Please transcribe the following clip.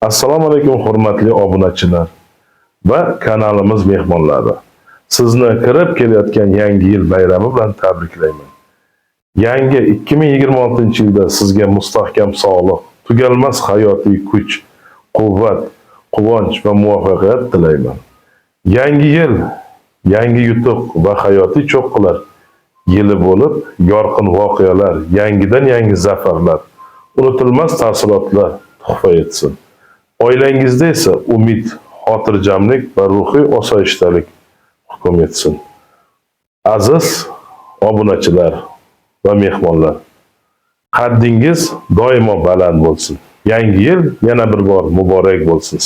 Assalomu alaykum hurmatli obunachilar va kanalimiz mehmonlari. Sizni kirib kelayotgan yangi yil bayrami bilan tabriklayman. Yangi 2026-yilda sizga mustahkam sog'liq, tugalmas hayotiy kuch, quvvat, quvonch va muvaffaqiyat tilayman. Yangi yil, yangi yutuq va hayotiy cho'qqilar yili bo'lib, yorqin voqealar, yangi zafarlar, unutilmas taassurotlar tuhfa etsin. Oilangizda esa umid, xotirjamlik va ruhiy osoyishtalik hukm etsin. Aziz obunachilar va mehmonlar, qaddingiz doimo baland bo'lsin. Yangi yil yana bir bor muborak bo'lsin.